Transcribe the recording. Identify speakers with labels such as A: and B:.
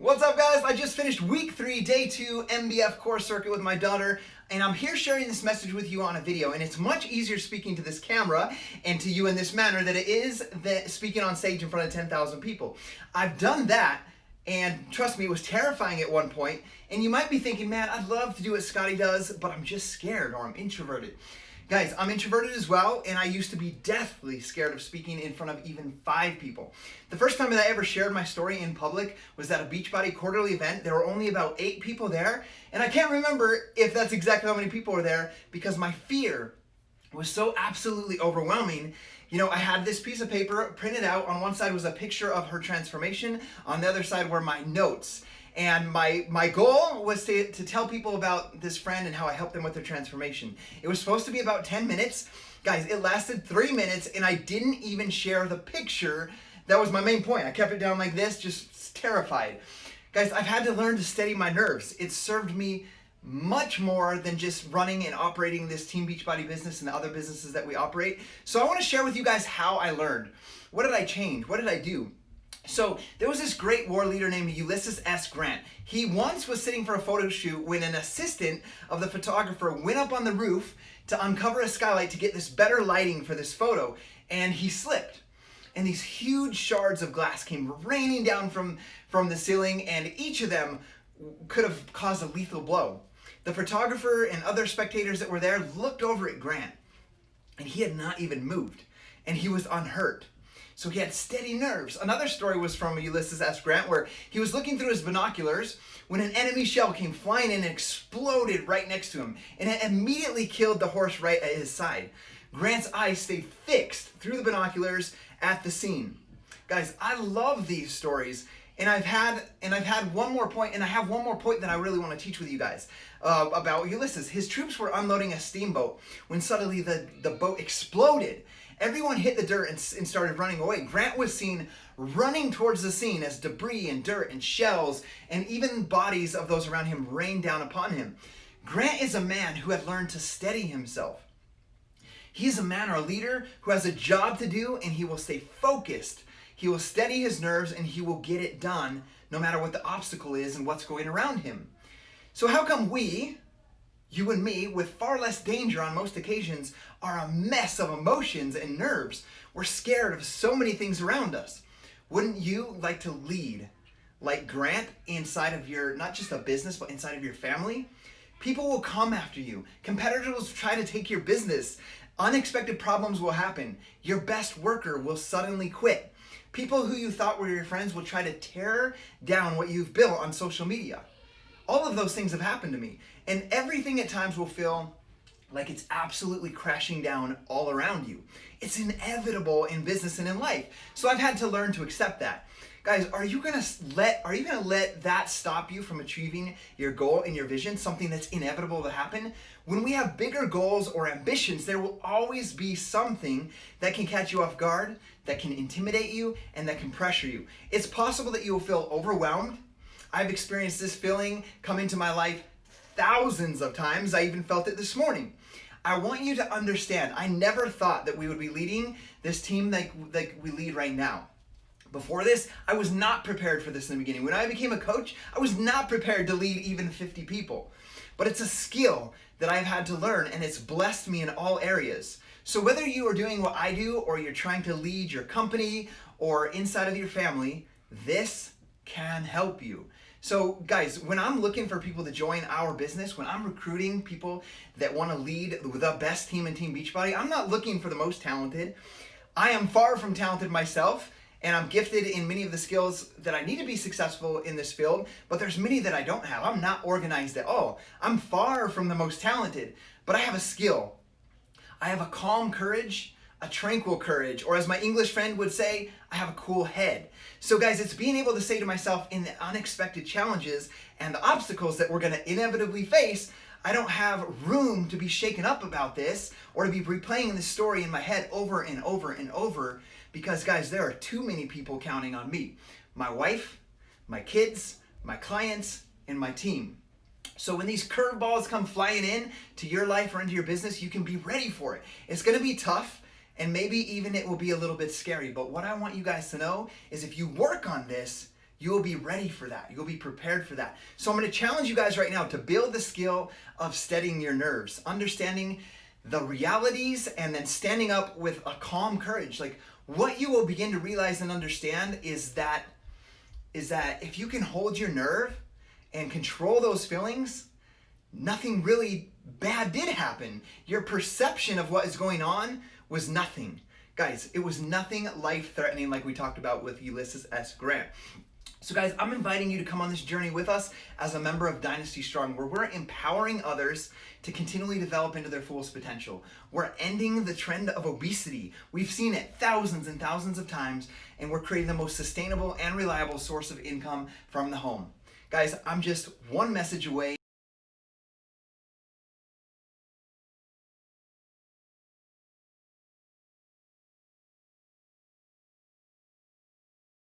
A: What's up, guys? I just finished week 3, day 2 MBF course circuit with my daughter, and I'm here sharing this message with you on a video. And it's much easier speaking to this camera and to you in this manner than it is speaking on stage in front of 10,000 people. I've done that, and trust me, it was terrifying at one point. And you might be thinking, man, I'd love to do what Scottie does, but I'm just scared or I'm introverted. Guys, I'm introverted as well, and I used to be deathly scared of speaking in front of even 5 people. The first time that I ever shared my story in public was at a Beachbody quarterly event. There were only about 8 people there, and I can't remember if that's exactly how many people were there because my fear was so absolutely overwhelming. You know, I had this piece of paper printed out. On one side was a picture of her transformation. On the other side were my notes. And my goal was to tell people about this friend and how I helped them with their transformation. It was supposed to be about 10 minutes. Guys, it lasted 3 minutes, and I didn't even share the picture. That was my main point. I kept it down like this, just terrified. Guys, I've had to learn to steady my nerves. It served me much more than just running and operating this Team Beachbody business and the other businesses that we operate. So I want to share with you guys how I learned. What did I change? What did I do? So there was this great war leader named Ulysses S. Grant. He once was sitting for a photo shoot when an assistant of the photographer went up on the roof to uncover a skylight to get this better lighting for this photo, and he slipped. And these huge shards of glass came raining down from the ceiling, and each of them could have caused a lethal blow. The photographer and other spectators that were there looked over at Grant, and he had not even moved, and he was unhurt. So he had steady nerves. Another story was from Ulysses S. Grant where he was looking through his binoculars when an enemy shell came flying in and exploded right next to him, and it immediately killed the horse right at his side. Grant's eyes stayed fixed through the binoculars at the scene. Guys, I love these stories, and I've had one more point, and I have one more point that I really want to teach with you guys about Ulysses. His troops were unloading a steamboat when suddenly the boat exploded. Everyone hit the dirt and started running away. Grant was seen running towards the scene as debris and dirt and shells and even bodies of those around him rained down upon him. Grant is a man who had learned to steady himself. He is a man or a leader who has a job to do, and he will stay focused. He will steady his nerves, and he will get it done no matter what the obstacle is and what's going around him. So how come we, you and me, with far less danger on most occasions, are a mess of emotions and nerves? We're scared of so many things around us. Wouldn't you like to lead like Grant inside of your, not just a business, but inside of your family? People will come after you. Competitors will try to take your business. Unexpected problems will happen. Your best worker will suddenly quit. People who you thought were your friends will try to tear down what you've built on social media. All of those things have happened to me, and everything at times will feel like it's absolutely crashing down all around you. It's inevitable in business and in life. So I've had to learn to accept that. Guys, are you gonna let that stop you from achieving your goal and your vision, something that's inevitable to happen? When we have bigger goals or ambitions, there will always be something that can catch you off guard, that can intimidate you, and that can pressure you. It's possible that you will feel overwhelmed. I've experienced this feeling come into my life thousands of times. I even felt it this morning. I want you to understand, I never thought that we would be leading this team like we lead right now. Before this, I was not prepared for this in the beginning. When I became a coach, I was not prepared to lead even 50 people. But it's a skill that I've had to learn, and it's blessed me in all areas. So whether you are doing what I do, or you're trying to lead your company, or inside of your family, this can help you. So guys, when I'm looking for people to join our business, when I'm recruiting people that want to lead the best team in Team Beachbody, I'm not looking for the most talented. I am far from talented myself, and I'm gifted in many of the skills that I need to be successful in this field, but there's many that I don't have. I'm not organized at all. I'm far from the most talented, but I have a skill. I have a calm courage, a tranquil courage, or as my English friend would say, I have a cool head. So guys, it's being able to say to myself in the unexpected challenges and the obstacles that we're gonna inevitably face, I don't have room to be shaken up about this or to be replaying this story in my head over and over and over, because guys, there are too many people counting on me. My wife, my kids, my clients, and my team. So when these curveballs come flying in to your life or into your business, you can be ready for it. It's gonna be tough, and maybe even it will be a little bit scary, but what I want you guys to know is if you work on this, you will be ready for that. You'll be prepared for that. So I'm going to challenge you guys right now to build the skill of steadying your nerves, understanding the realities, and then standing up with a calm courage. Like, what you will begin to realize and understand is that if you can hold your nerve and control those feelings, nothing really bad did happen. Your perception of what is going on was nothing. Guys, it was nothing life-threatening like we talked about with Ulysses S. Grant. So guys, I'm inviting you to come on this journey with us as a member of Dynasty Strong, where we're empowering others to continually develop into their fullest potential. We're ending the trend of obesity. We've seen it thousands and thousands of times, and we're creating the most sustainable and reliable source of income from the home. Guys, I'm just one message away